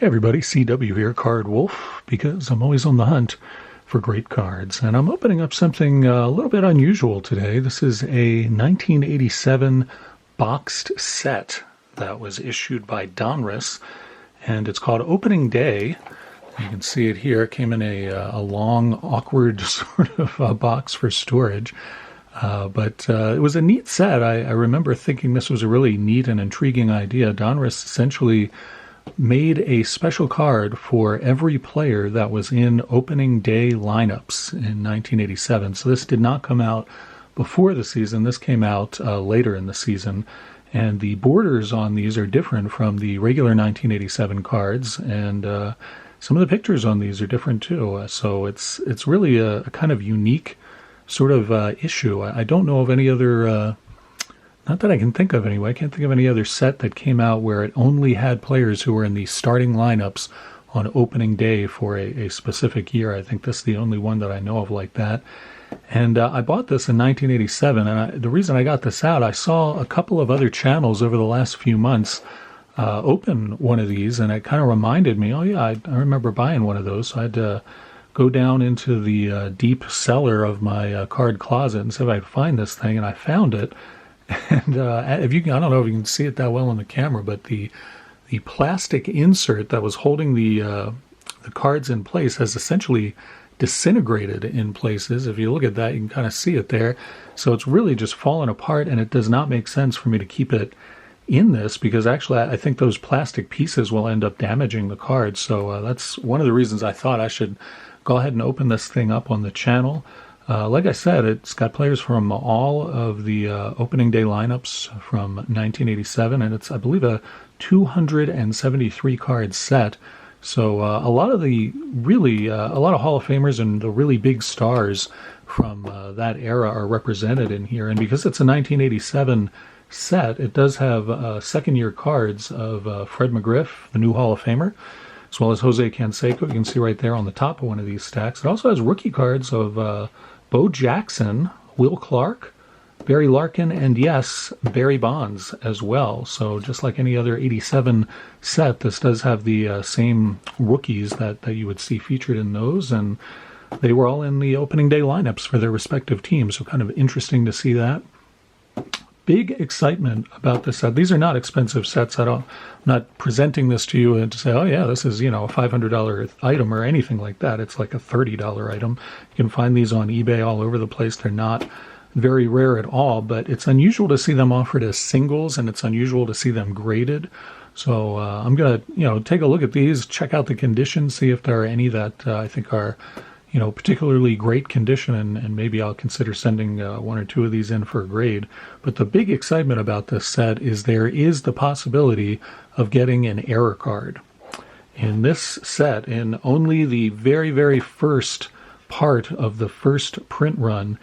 Hey everybody, CW here, Card Wolf, because I'm always on the hunt for great cards. And I'm opening up something a little bit unusual today. This is a 1987 boxed set that was issued by Donruss, and it's called Opening Day. You can see it here. It came in a long, awkward sort of box for storage. But it was a neat set. I remember thinking this was a really neat and intriguing idea. Donruss essentially made a special card for every player that was in opening day lineups in 1987. So this did not come out before the season. This came out later in the season. And the borders on these are different from the regular 1987 cards. And some of the pictures on these are different too. So it's really a kind of unique sort of issue. I don't know of any other... not that I can think of anyway. I can't think of any other set that came out where it only had players who were in the starting lineups on opening day for a specific year. I think this is the only one that I know of like that. And I bought this in 1987, and the reason I got this out, I saw a couple of other channels over the last few months open one of these, and it kind of reminded me, oh yeah, I remember buying one of those. So I had to go down into the deep cellar of my card closet and see if I could find this thing, and I found it. And if you can, I don't know if you can see it that well on the camera, but the plastic insert that was holding the cards in place has essentially disintegrated in places. If you look at that, you can kind of see it there. So it's really just fallen apart, and it does not make sense for me to keep it in this because actually I think those plastic pieces will end up damaging the cards. So that's one of the reasons I thought I should go ahead and open this thing up on the channel. Like I said, it's got players from all of the opening day lineups from 1987, and it's, I believe, a 273 card set. So a lot of Hall of Famers and the really big stars from that era are represented in here. And because it's a 1987 set, it does have second-year cards of Fred McGriff, the new Hall of Famer, as well as Jose Canseco. You can see right there on the top of one of these stacks. It also has rookie cards of Bo Jackson, Will Clark, Barry Larkin, and yes, Barry Bonds as well. So just like any other 87 set, this does have the same rookies that you would see featured in those, and they were all in the opening day lineups for their respective teams, so kind of interesting to see that. Big excitement about this set. These are not expensive sets. I'm not presenting this to you and to say, oh yeah, this is, a $500 item or anything like that. It's like a $30 item. You can find these on eBay all over the place. They're not very rare at all, but it's unusual to see them offered as singles, and it's unusual to see them graded. So I'm going to, take a look at these, check out the condition, see if there are any that I think are particularly great condition, and maybe I'll consider sending one or two of these in for a grade. But the big excitement about this set is there is the possibility of getting an error card. In this set, in only the very, very first part of the first print run,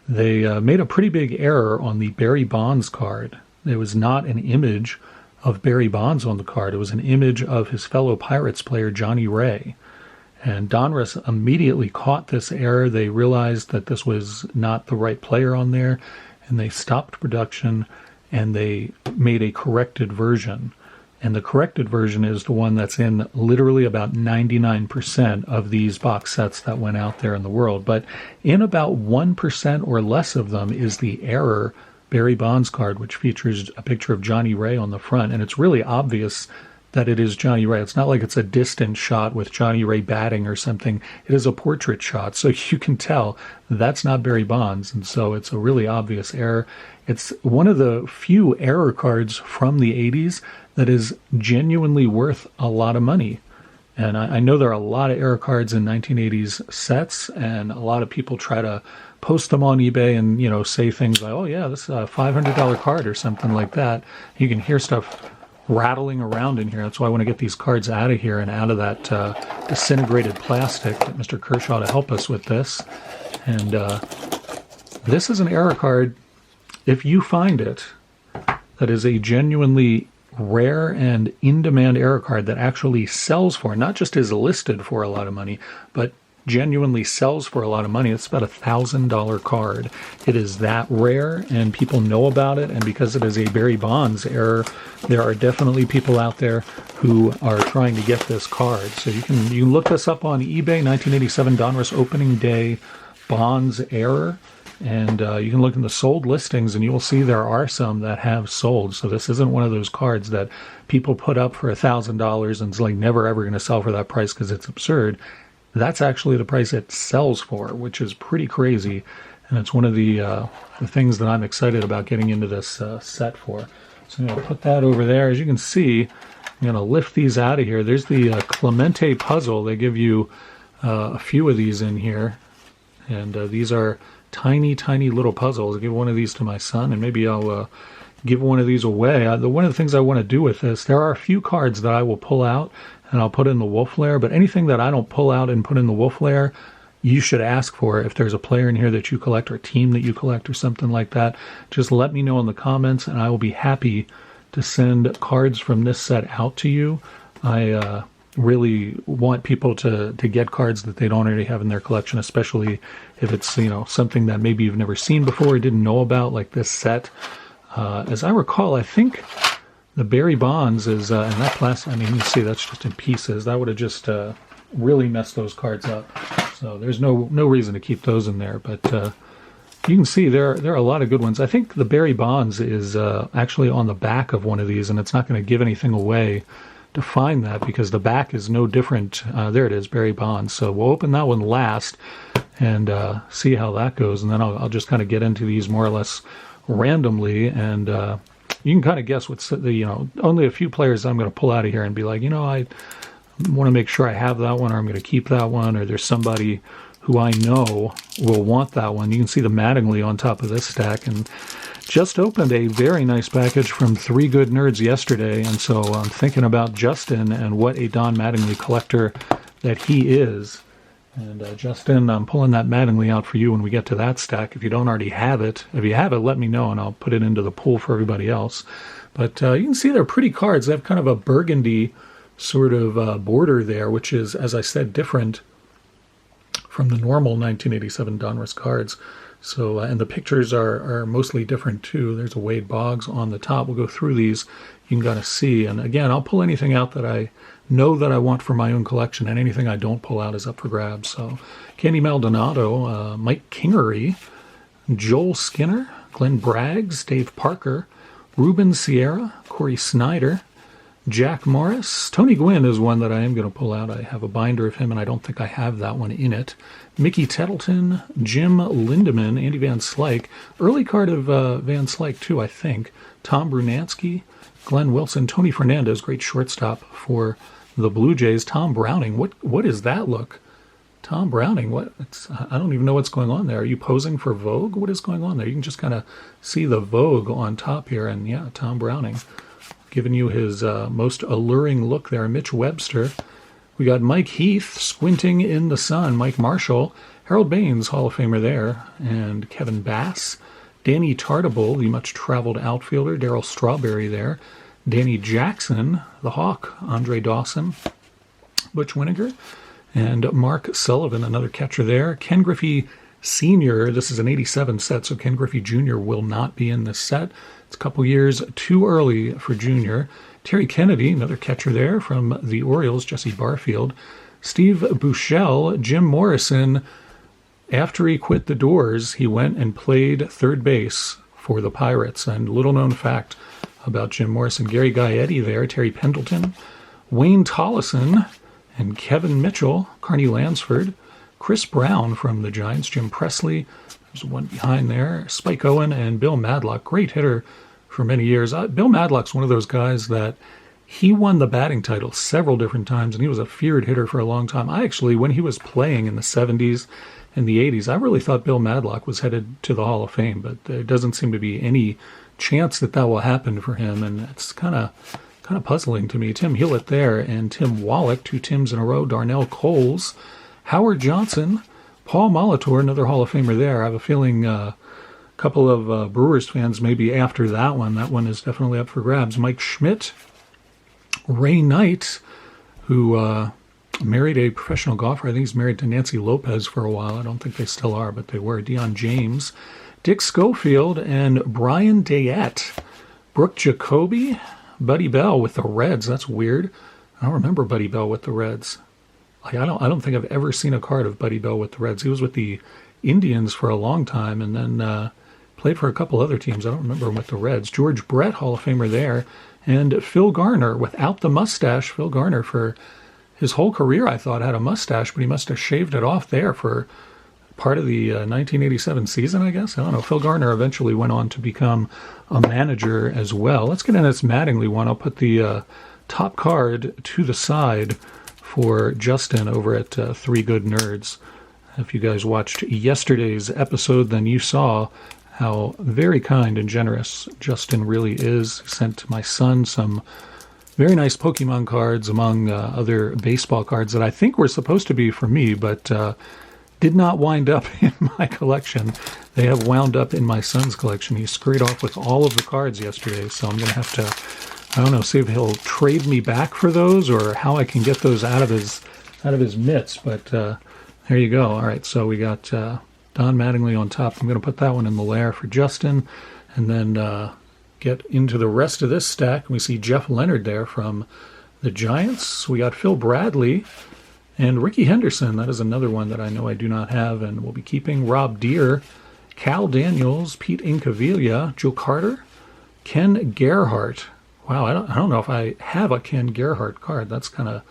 they made a pretty big error on the Barry Bonds card. There was not an image of Barry Bonds on the card. It was an image of his fellow Pirates player, Johnny Ray. And Donruss immediately caught this error. They realized that this was not the right player on there, and they stopped production, and they made a corrected version. And the corrected version is the one that's in literally about 99% of these box sets that went out there in the world. But in about 1% or less of them is the error Barry Bonds card, which features a picture of Johnny Ray on the front. And it's really obvious that it is Johnny Ray. It's not like it's a distant shot with Johnny Ray batting or something. It is a portrait shot, so you can tell that's not Barry Bonds, and so it's a really obvious error. It's one of the few error cards from the 80s that is genuinely worth a lot of money. And I know there are a lot of error cards in 1980s sets, and a lot of people try to post them on eBay and, say things like, oh yeah, this is a $500 card or something like that. You can hear stuff rattling around in here. That's why I want to get these cards out of here and out of that disintegrated plastic. Get Mr. Kershaw to help us with this. And this is an error card. If you find it, that is a genuinely rare and in-demand error card that actually sells for, not just is listed for a lot of money, but genuinely sells for a lot of money. It's about $1,000 card. It is that rare, and people know about it. And because it is a Barry Bonds error, there are definitely people out there who are trying to get this card. So you can look this up on eBay. 1987 Donruss Opening Day Bonds error. And you can look in the sold listings, and you will see there are some that have sold. So this isn't one of those cards that people put up for $1,000 and it's like never ever going to sell for that price because it's absurd. That's actually the price it sells for, which is pretty crazy. And it's one of the things that I'm excited about getting into this set for. So I'm going to put that over there. As you can see, I'm going to lift these out of here. There's the Clemente puzzle. They give you a few of these in here. And these are tiny, tiny little puzzles. I'll give one of these to my son, and maybe I'll give one of these away. One of the things I want to do with this, there are a few cards that I will pull out and I'll put in the wolf lair, but anything that I don't pull out and put in the wolf lair, you should ask for. If there's a player in here that you collect or a team that you collect or something like that, just let me know in the comments and I will be happy to send cards from this set out to you. I really want people to get cards that they don't already have in their collection, especially if it's, you know, something that maybe you've never seen before or didn't know about, like this set. As I recall, I think the Barry Bonds is in that plastic. I mean, you see that's just in pieces. That would have just really messed those cards up. So there's no reason to keep those in there. But you can see there are a lot of good ones. I think the Barry Bonds is actually on the back of one of these, and it's not going to give anything away to find that because the back is no different. There it is, Barry Bonds. So we'll open that one last and see how that goes, and then I'll just kind of get into these more or less randomly, and you can kind of guess what's only a few players I'm going to pull out of here and be like, I want to make sure I have that one, or I'm going to keep that one, or there's somebody who I know will want that one. You can see the Mattingly on top of this stack, and just opened a very nice package from Three Good Nerds yesterday, and so I'm thinking about Justin and what a Don Mattingly collector that he is. And Justin, I'm pulling that Mattingly out for you when we get to that stack. If you don't already have it, if you have it, let me know, and I'll put it into the pool for everybody else. But you can see they're pretty cards. They have kind of a burgundy sort of border there, which is, as I said, different from the normal 1987 Donruss cards. So, and the pictures are mostly different too. There's a Wade Boggs on the top. We'll go through these. You can kind of see. And again, I'll pull anything out that I know that I want for my own collection, and anything I don't pull out is up for grabs. So, Candy Maldonado, Mike Kingery, Joel Skinner, Glenn Braggs, Dave Parker, Ruben Sierra, Corey Snyder, Jack Morris. Tony Gwynn is one that I am going to pull out. I have a binder of him, and I don't think I have that one in it. Mickey Tettleton, Jim Lindemann, Andy Van Slyke. Early card of Van Slyke, too, I think. Tom Brunansky, Glenn Wilson, Tony Fernandez, great shortstop for the Blue Jays. Tom Browning. What is that look? Tom Browning, I don't even know what's going on there. Are you posing for Vogue? What is going on there? You can just kind of see the Vogue on top here, and yeah, Tom Browning. Giving you his most alluring look there. Mitch Webster. We got Mike Heath, Squinting in the Sun. Mike Marshall. Harold Baines, Hall of Famer there. And Kevin Bass. Danny Tartable, the much-traveled outfielder. Darryl Strawberry there. Danny Jackson, the Hawk. Andre Dawson. Butch Winnegar. And Mark Sullivan, another catcher there. Ken Griffey Sr., this is an 87 set, so Ken Griffey Jr. will not be in this set. It's a couple years too early for Junior. Terry Kennedy, another catcher there from the Orioles, Jesse Barfield. Steve Buechele, Jim Morrison. After he quit the Doors, he went and played third base for the Pirates. And little known fact about Jim Morrison, Gary Gaetti there, Terry Pendleton, Wayne Tollison, and Kevin Mitchell, Carney Lansford, Chris Brown from the Giants, Jim Presley, there's one behind there, Spike Owen, and Bill Madlock, great hitter for many years. Bill Madlock's one of those guys that he won the batting title several different times, and he was a feared hitter for a long time. I actually, when he was playing in the 70s and the 80s, I really thought Bill Madlock was headed to the Hall of Fame, but there doesn't seem to be any chance that will happen for him, and it's kind of puzzling to me. Tim Hewlett there, and Tim Wallach, two Tims in a row. Darnell Coles, Howard Johnson, Paul Molitor, another Hall of Famer there. I have a feeling a couple of Brewers fans maybe after that one. That one is definitely up for grabs. Mike Schmidt, Ray Knight, who married a professional golfer. I think he's married to Nancy Lopez for a while. I don't think they still are, but they were. Deion James, Dick Schofield, and Brian Dayette. Brooke Jacoby, Buddy Bell with the Reds. That's weird. I don't remember Buddy Bell with the Reds. Like I don't think I've ever seen a card of Buddy Bell with the Reds. He was with the Indians for a long time, and then played for a couple other teams. I don't remember him with the Reds. George Brett, Hall of Famer there, and Phil Garner without the mustache. Phil Garner for his whole career, I thought, had a mustache, but he must have shaved it off there for part of the 1987 season, I guess. I don't know. Phil Garner eventually went on to become a manager as well. Let's get into this Mattingly one. I'll put the top card to the side for Justin over at Three Good Nerds. If you guys watched yesterday's episode, then you saw how very kind and generous Justin really is. He sent my son some very nice Pokemon cards among other baseball cards that I think were supposed to be for me, but did not wind up in my collection. They have wound up in my son's collection. He scurried off with all of the cards yesterday, so I'm going to have to, I don't know, see if he'll trade me back for those or how I can get those out of his mitts, but there you go. All right, so we got Don Mattingly on top. I'm going to put that one in the lair for Justin, and then get into the rest of this stack. We see Jeff Leonard there from the Giants. We got Phil Bradley and Ricky Henderson. That is another one that I know I do not have and will be keeping. Rob Deere, Cal Daniels, Pete Incaviglia, Joe Carter, Ken Gerhart. Wow, I don't know if I have a Ken Gerhart card. That's kind of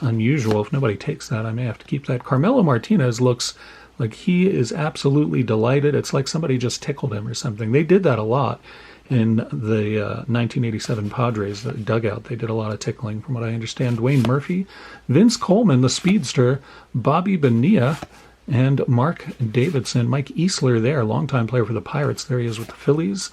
unusual. If nobody takes that, I may have to keep that. Carmelo Martinez looks like he is absolutely delighted. It's like somebody just tickled him or something. They did that a lot in the 1987 Padres dugout. They did a lot of tickling, from what I understand. Dwayne Murphy, Vince Coleman, the speedster, Bobby Bonilla, and Mark Davidson. Mike Easler there, longtime player for the Pirates. There he is with the Phillies.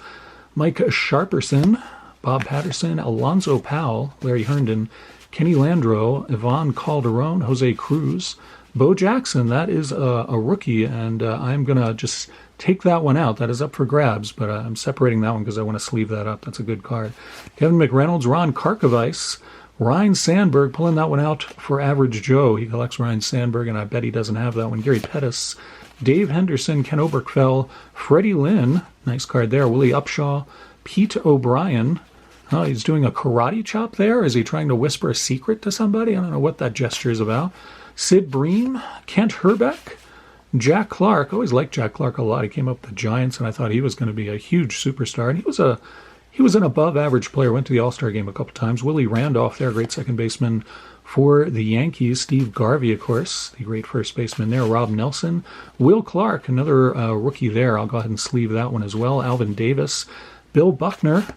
Mike Sharperson, Bob Patterson, Alonzo Powell, Larry Herndon, Kenny Landreau, Ivan Calderon, Jose Cruz, Bo Jackson. That is a rookie, and I'm going to just take that one out. That is up for grabs, but I'm separating that one because I want to sleeve that up. That's a good card. Kevin McReynolds, Ron Karkovice, Ryan Sandberg, pulling that one out for Average Joe. He collects Ryan Sandberg, and I bet he doesn't have that one. Gary Pettis, Dave Henderson, Ken Oberkfell, Freddie Lynn, nice card there. Willie Upshaw, Pete O'Brien. Oh, he's doing a karate chop there. Is he trying to whisper a secret to somebody? I don't know what that gesture is about. Sid Bream, Kent Herbeck, Jack Clark. Always liked Jack Clark a lot. He came up with the Giants, and I thought he was going to be a huge superstar. And he was an above-average player. Went to the All-Star game a couple times. Willie Randolph there, great second baseman for the Yankees. Steve Garvey, of course, the great first baseman there. Rob Nelson, Will Clark, another rookie there. I'll go ahead and sleeve that one as well. Alvin Davis, Bill Buckner,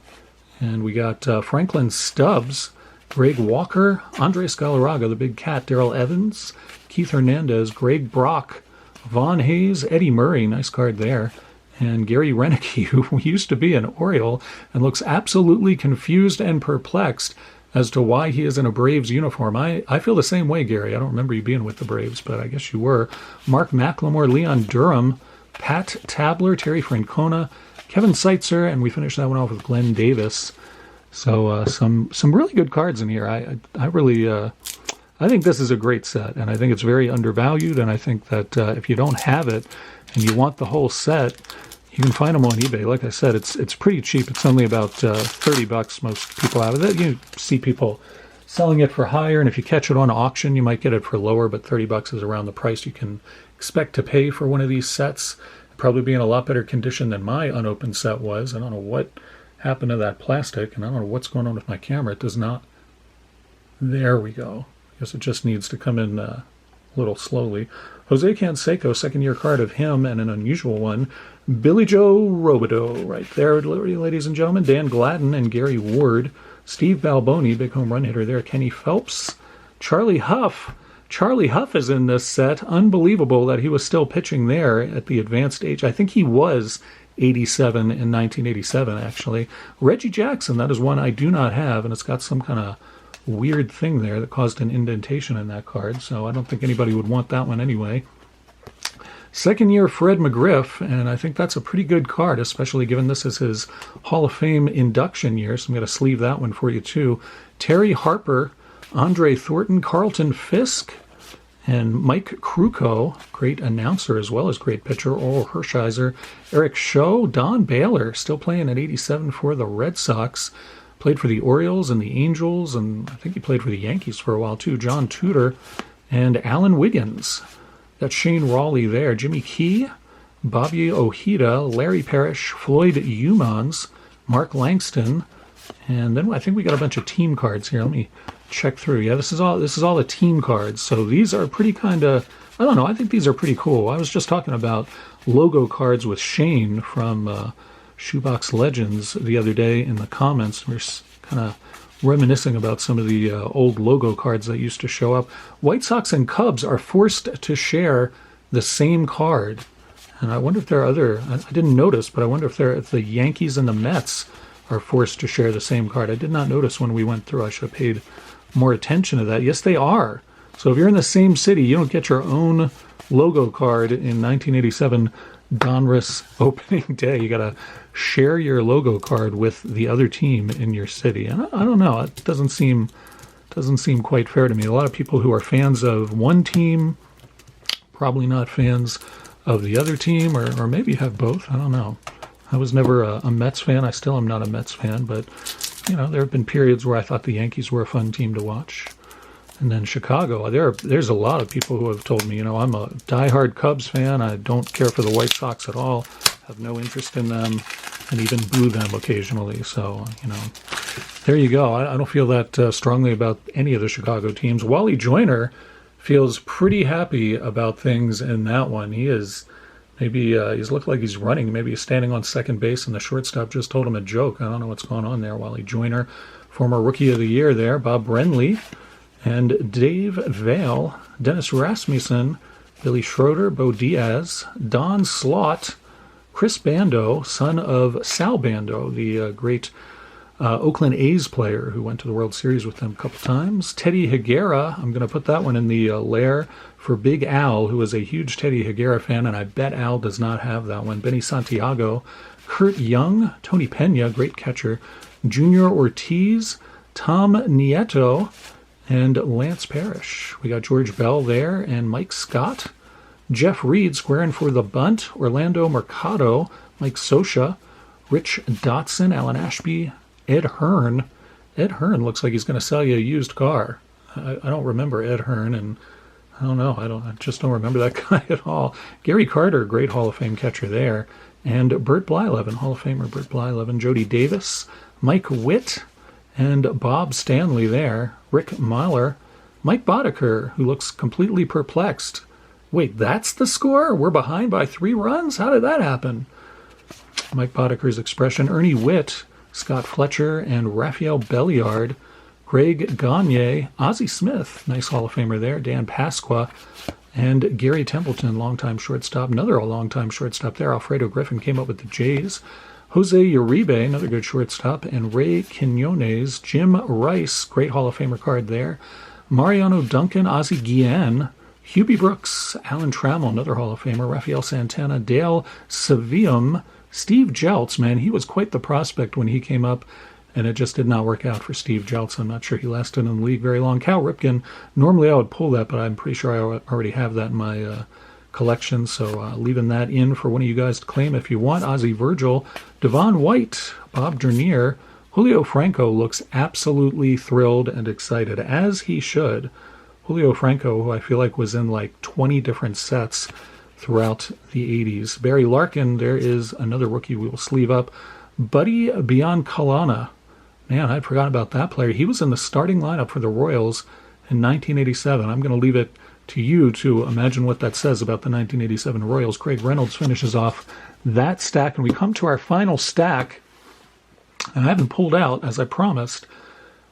and we got Franklin Stubbs, Greg Walker, Andres Galarraga, the big cat, Darrell Evans, Keith Hernandez, Greg Brock, Vaughn Hayes, Eddie Murray, nice card there, and Gary Renicky, who used to be an Oriole and looks absolutely confused and perplexed as to why he is in a Braves uniform. I feel the same way, Gary. I don't remember you being with the Braves, but I guess you were. Mark McLemore, Leon Durham, Pat Tabler, Terry Francona, Kevin Seitzer, and we finished that one off with Glenn Davis. So some really good cards in here. I really I think this is a great set, and I think it's very undervalued, and I think that if you don't have it and you want the whole set, you can find them on eBay. Like I said, it's pretty cheap. It's only about $30. Most people have it. You see people selling it for higher, and if you catch it on auction, you might get it for lower, but $30 is around the price you can expect to pay for one of these sets. It'd probably be in a lot better condition than my unopened set was. I don't know what happened to that plastic, and I don't know what's going on with my camera. It does not. There we go. I guess it just needs to come in a little slowly. Jose Canseco, second-year card of him, and an unusual one. Billy Joe Robideau, right there, ladies and gentlemen. Dan Gladden and Gary Ward. Steve Balboni, big home run hitter there. Kenny Phelps. Charlie Huff. Charlie Huff is in this set. Unbelievable that he was still pitching there at the advanced age. I think he was 87 in 1987, actually. Reggie Jackson, that is one I do not have, and it's got some kind of weird thing there that caused an indentation in that card, so I don't think anybody would want that one anyway. Second year Fred McGriff, and I think that's a pretty good card, especially given this is his Hall of Fame induction year, so I'm going to sleeve that one for you too. Terry Harper, Andre Thornton, Carlton Fisk, And Mike Krukow, great announcer as well as great pitcher. Oral Hershiser, Eric Show, Don Baylor, still playing at 87 for the Red Sox. Played for the Orioles and the Angels, and I think he played for the Yankees for a while too. John Tudor and Alan Wiggins. Got Shane Rawley there. Jimmy Key, Bobby Ojeda, Larry Parrish, Floyd Umans, Mark Langston, and then I think we got a bunch of team cards here. Let me check through. Yeah, this is all the team cards. So these are pretty kind of, I don't know, I think these are pretty cool. I was just talking about logo cards with Shane from Shoebox Legends the other day in the comments. We're kind of reminiscing about some of the old logo cards that used to show up. White Sox and Cubs are forced to share the same card. And I wonder if there are other, I didn't notice, but I wonder if the Yankees and the Mets are forced to share the same card. I did not notice when we went through. I should have paid more attention to that. Yes, they are. So if you're in the same city, you don't get your own logo card in 1987 Donruss Opening Day. You got to share your logo card with the other team in your city. And I don't know. It doesn't seem quite fair to me. A lot of people who are fans of one team, probably not fans of the other team, or maybe have both. I don't know. I was never a Mets fan. I still am not a Mets fan, but you know, there have been periods where I thought the Yankees were a fun team to watch. And then Chicago, there's a lot of people who have told me, you know, I'm a diehard Cubs fan. I don't care for the White Sox at all. Have no interest in them, and even boo them occasionally. So, you know, there you go. I don't feel that strongly about any of the Chicago teams. Wally Joyner feels pretty happy about things in that one. He is. Maybe he's looked like he's running. Maybe he's standing on second base, and the shortstop just told him a joke. I don't know what's going on there. Wally Joyner, former Rookie of the Year there. Bob Brenly and Dave Vale, Dennis Rasmussen, Billy Schroeder, Bo Diaz, Don Slott, Chris Bando, son of Sal Bando, the great Oakland A's player who went to the World Series with them a couple times. Teddy Higuera, I'm going to put that one in the lair for Big Al, who is a huge Teddy Higuera fan, and I bet Al does not have that one. Benny Santiago, Kurt Young, Tony Pena, great catcher, Junior Ortiz, Tom Nieto, and Lance Parrish. We got George Bell there, and Mike Scott, Jeff Reed squaring for the bunt, Orlando Mercado, Mike Sosha, Rich Dotson, Alan Ashby, Ed Hearn. Ed Hearn looks like he's going to sell you a used car. I don't remember Ed Hearn, and I don't know. I just don't remember that guy at all. Gary Carter, great Hall of Fame catcher there. And Bert Blyleven, Hall of Famer Bert Blyleven. Jody Davis, Mike Witt, and Bob Stanley there. Rick Mahler, Mike Boddicker, who looks completely perplexed. Wait, that's the score? We're behind by 3 runs? How did that happen? Mike Boddicker's expression. Ernie Witt, Scott Fletcher, and Raphael Belliard. Greg Gagne, Ozzie Smith, nice Hall of Famer there, Dan Pasqua, and Gary Templeton, longtime shortstop, another longtime shortstop there. Alfredo Griffin came up with the Jays. Jose Uribe, another good shortstop, and Ray Quinones. Jim Rice, great Hall of Famer card there. Mariano Duncan, Ozzie Guillen, Hubie Brooks, Alan Trammell, another Hall of Famer, Rafael Santana, Dale Savium, Steve Jeltz, man, he was quite the prospect when he came up, and it just did not work out for Steve Jeltz. I'm not sure he lasted in the league very long. Cal Ripken, normally I would pull that, but I'm pretty sure I already have that in my collection, so leaving that in for one of you guys to claim if you want. Ozzie Virgil, Devon White, Bob Dernier, Julio Franco looks absolutely thrilled and excited, as he should. Julio Franco, who I feel like was in like 20 different sets throughout the 80s. Barry Larkin, there is another rookie we will sleeve up. Buddy Biancalana. Man, I'd forgotten about that player. He was in the starting lineup for the Royals in 1987. I'm going to leave it to you to imagine what that says about the 1987 Royals. Craig Reynolds finishes off that stack, and we come to our final stack. And I haven't pulled out, as I promised.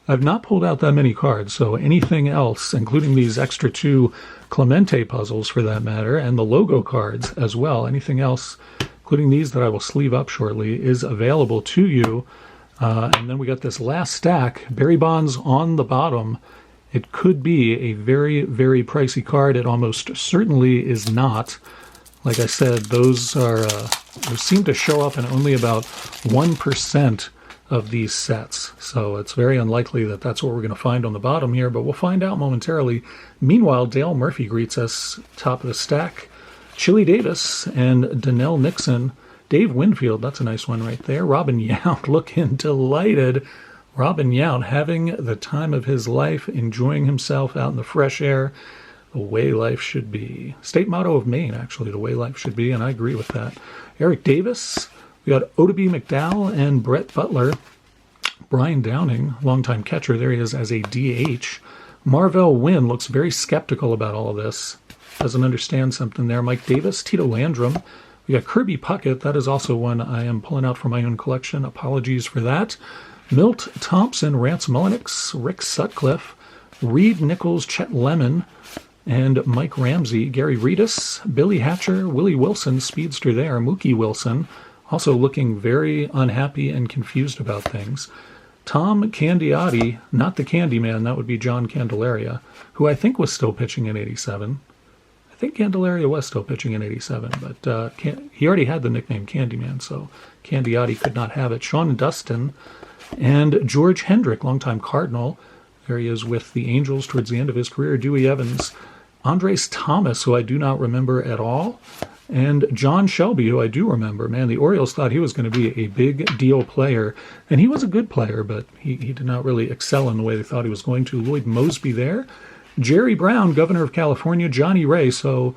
I've not pulled out that many cards, so anything else, including these extra 2 Clemente puzzles for that matter, and the logo cards as well, anything else, including these that I will sleeve up shortly, is available to you. And then we got this last stack, Barry Bonds on the bottom. It could be a very, very pricey card. It almost certainly is not. Like I said, those seem to show up in only about 1% of these sets. So it's very unlikely that that's what we're going to find on the bottom here, but we'll find out momentarily. Meanwhile, Dale Murphy greets us top of the stack. Chili Davis and Donnell Nixon. Dave Winfield, that's a nice one right there. Robin Yount looking delighted. Robin Yount having the time of his life, enjoying himself out in the fresh air. The way life should be. State motto of Maine, actually, the way life should be, and I agree with that. Eric Davis. We got Odeby McDowell and Brett Butler. Brian Downing, longtime catcher. There he is as a DH. Marvell Wynn looks very skeptical about all of this. Doesn't understand something there. Mike Davis, Tito Landrum. We got Kirby Puckett. That is also one I am pulling out from my own collection. Apologies for that. Milt Thompson, Rance Mullenix, Rick Sutcliffe, Reed Nichols, Chet Lemon, and Mike Ramsey, Gary Reedus, Billy Hatcher, Willie Wilson, speedster there, Mookie Wilson, also looking very unhappy and confused about things. Tom Candiotti, not the Candyman, that would be John Candelaria, who I think was still pitching in 87. I think Candelaria was still pitching in 87, but he already had the nickname Candyman, so Candiotti could not have it. Sean Dustin and George Hendrick, longtime Cardinal. There he is with the Angels towards the end of his career. Dewey Evans, Andres Thomas, who I do not remember at all, and John Shelby, who I do remember. Man, the Orioles thought he was going to be a big deal player, and he was a good player, but he did not really excel in the way they thought he was going to. Lloyd Mosby there. Jerry Brown, Governor of California. Johnny Ray. So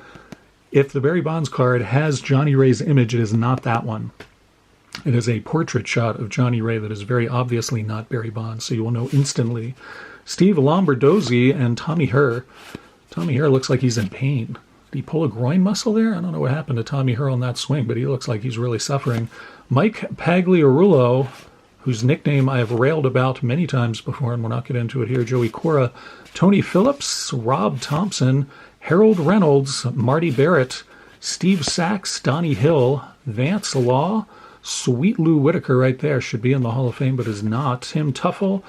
if the Barry Bonds card has Johnny Ray's image, it is not that one. It is a portrait shot of Johnny Ray that is very obviously not Barry Bonds, so you will know instantly. Steve Lombardozzi and Tommy Herr. Tommy Herr looks like he's in pain. Did he pull a groin muscle there? I don't know what happened to Tommy Herr on that swing, but he looks like he's really suffering. Mike Pagliarulo, whose nickname I have railed about many times before, and we'll not get into it here. Joey Cora, Tony Phillips, Rob Thompson, Harold Reynolds, Marty Barrett, Steve Sachs, Donnie Hill, Vance Law, Sweet Lou Whitaker right there, should be in the Hall of Fame, but is not. Tim Tuffle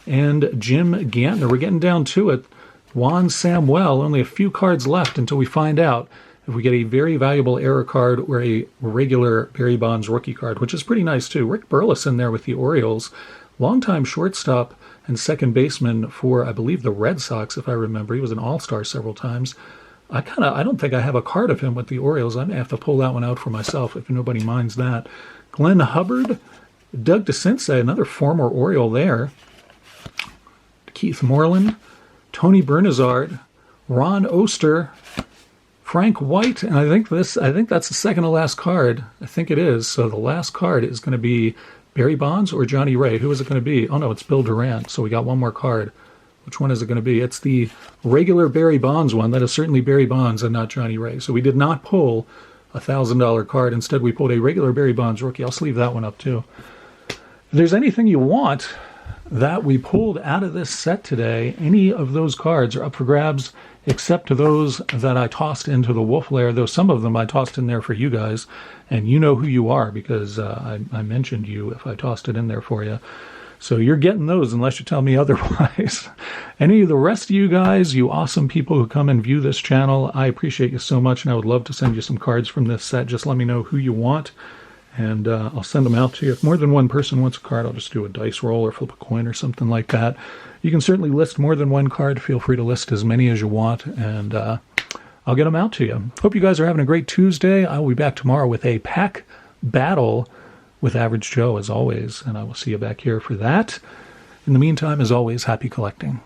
and Jim Gantner. We're getting down to it. Juan Samuel, only a few cards left until we find out if we get a very valuable error card or a regular Barry Bonds rookie card, which is pretty nice too. Rick Burleson there with the Orioles, longtime shortstop and second baseman for, I believe, the Red Sox, if I remember. He was an all-star several times. I don't think I have a card of him with the Orioles. I may have to pull that one out for myself if nobody minds that. Glenn Hubbard, Doug DeCinces, another former Oriole there. Keith Moreland, Tony Bernazard, Ron Oster, Frank White, and I think that's the second to last card. I think it is. So the last card is going to be Barry Bonds or Johnny Ray. Who is it going to be? Oh no, it's Bill Durant. So we got one more card. Which one is it going to be? It's the regular Barry Bonds one. That is certainly Barry Bonds and not Johnny Ray. So we did not pull a $1,000 card. Instead, we pulled a regular Barry Bonds rookie. I'll sleeve that one up too. If there's anything you want that we pulled out of this set today, any of those cards are up for grabs, except to those that I tossed into the Wolf Lair, though some of them I tossed in there for you guys, and you know who you are because I mentioned you if I tossed it in there for you. So you're getting those unless you tell me otherwise. Any of the rest of you guys, you awesome people who come and view this channel, I appreciate you so much, and I would love to send you some cards from this set. Just let me know who you want, and I'll send them out to you. If more than one person wants a card, I'll just do a dice roll or flip a coin or something like that. You can certainly list more than one card. Feel free to list as many as you want, and I'll get them out to you. Hope you guys are having a great Tuesday. I will be back tomorrow with a pack battle with Average Joe, as always, and I will see you back here for that. In the meantime, as always, happy collecting.